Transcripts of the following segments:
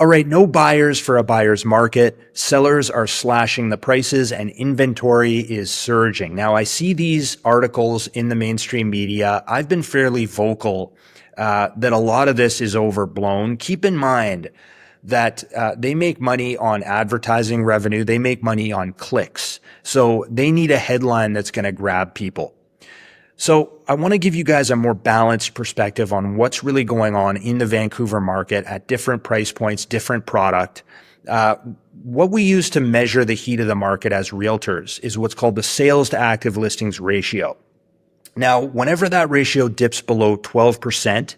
All right, no buyers for a buyer's market. Sellers are slashing the prices and inventory is surging. Now, I see these articles in the mainstream media. I've been fairly vocal that a lot of this is overblown. Keep in mind that they make money on advertising revenue. They make money on clicks. So they need a headline that's going to grab people. So I want to give you guys a more balanced perspective on what's really going on in the Vancouver market at different price points, different product. What we use to measure the heat of the market as realtors is what's called the sales to active listings ratio. Now, whenever that ratio dips below 12%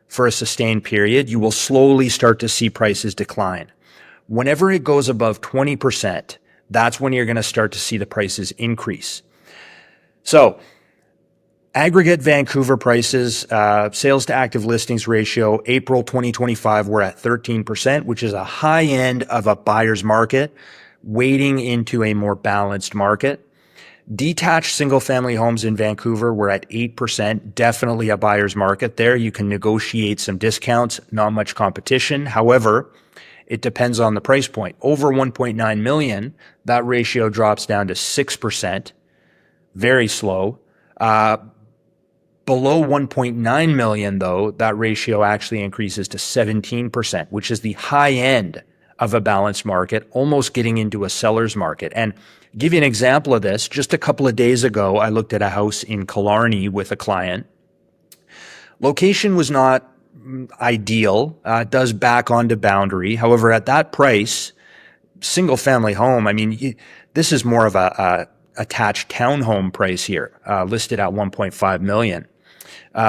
for a sustained period, you will slowly start to see prices decline. Whenever it goes above 20%, that's when you're going to start to see the prices increase. So, aggregate Vancouver prices, sales to active listings ratio, April 2025, we're at 13%, which is a high end of a buyer's market, wading into a more balanced market. Detached single family homes in Vancouver, we're at 8%, definitely a buyer's market there. You can negotiate some discounts, not much competition. However, it depends on the price point. Over 1.9 million, that ratio drops down to 6%, very slow. Below 1.9 million, though, that ratio actually increases to 17%, which is the high end of a balanced market, almost getting into a seller's market. And give you an example of this, just a couple of days ago, I looked at a house in Killarney with a client. Location was not ideal, does back onto Boundary. However, at that price, single family home, I mean, this is more of a attached townhome price here, listed at 1.5 million.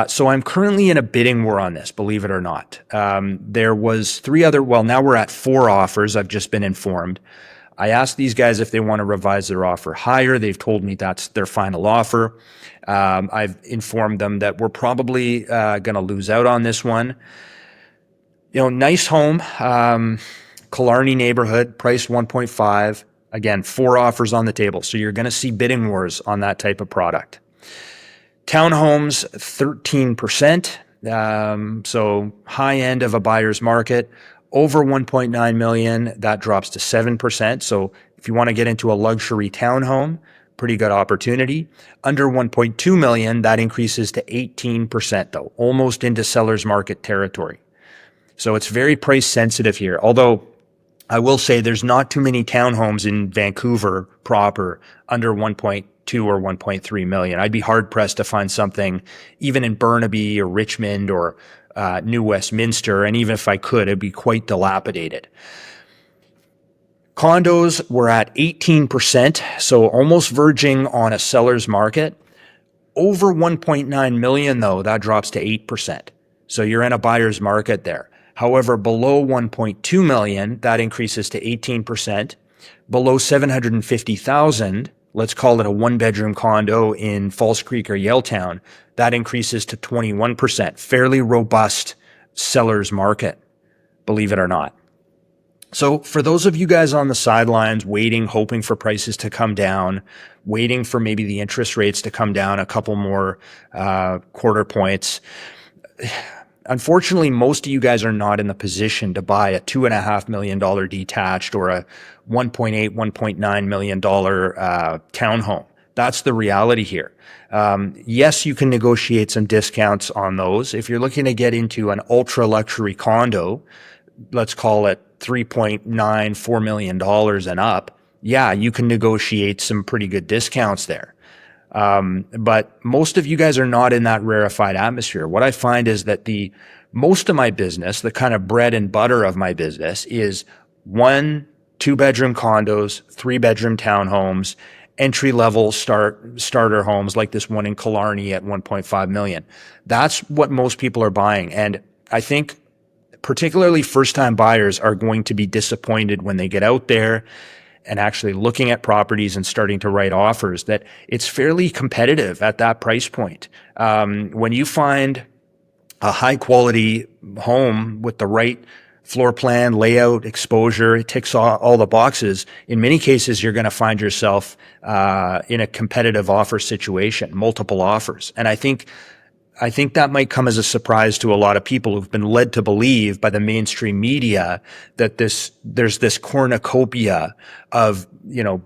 So I'm currently in a bidding war on this, believe it or not. There was now we're at 4 offers. I've just been informed. I asked these guys if they want to revise their offer higher. They've told me that's their final offer. I've informed them that we're probably going to lose out on this one. You know, nice home, Killarney neighborhood, priced 1.5. Again, 4 offers on the table. So you're going to see bidding wars on that type of product. Townhomes, 13%. So high end of a buyer's market. Over 1.9 million, that drops to 7%. So if you want to get into a luxury townhome, pretty good opportunity. Under 1.2 million, that increases to 18% though, almost into seller's market territory. So it's very price sensitive here. Although I will say there's not too many townhomes in Vancouver proper under 1.2 or 1.3 million. I'd be hard pressed to find something even in Burnaby or Richmond or New Westminster. And even if I could, it'd be quite dilapidated. Condos were at 18%, so almost verging on a seller's market. Over 1.9 million though, that drops to 8%. So you're in a buyer's market there. However, below 1.2 million, that increases to 18%. Below 750,000, let's call it a 1-bedroom condo in False Creek or Yaletown, that increases to 21%. Fairly robust seller's market, believe it or not. So for those of you guys on the sidelines waiting, hoping for prices to come down, waiting for maybe the interest rates to come down a couple more quarter points, unfortunately, most of you guys are not in the position to buy a $2.5 million detached or a $1.8, $1.9 million townhome. That's the reality here. Yes, you can negotiate some discounts on those. If you're looking to get into an ultra luxury condo, let's call it $3.9, $4 million and up, yeah, you can negotiate some pretty good discounts there. But most of you guys are not in that rarefied atmosphere. What I find is that most of my business, the kind of bread and butter of my business is 1, 2-bedroom condos, 3-bedroom townhomes, entry-level starter homes like this one in Killarney at 1.5 million. That's what most people are buying. And I think particularly first-time buyers are going to be disappointed when they get out there and actually looking at properties and starting to write offers that it's fairly competitive at that price point. When you find a high quality home with the right floor plan, layout, exposure, it ticks all the boxes. In many cases, you're going to find yourself in a competitive offer situation, multiple offers. And I think I think that might come as a surprise to a lot of people who've been led to believe by the mainstream media that there's this cornucopia of,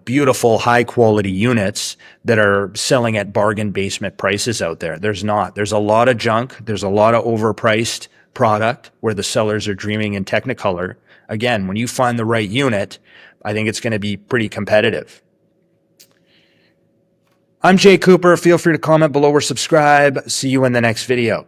beautiful, high quality units that are selling at bargain basement prices out there. There's not. There's a lot of junk. There's a lot of overpriced product where the sellers are dreaming in Technicolor. Again, when you find the right unit, I think it's going to be pretty competitive. I'm Jay Coupar. Feel free to comment below or subscribe. See you in the next video.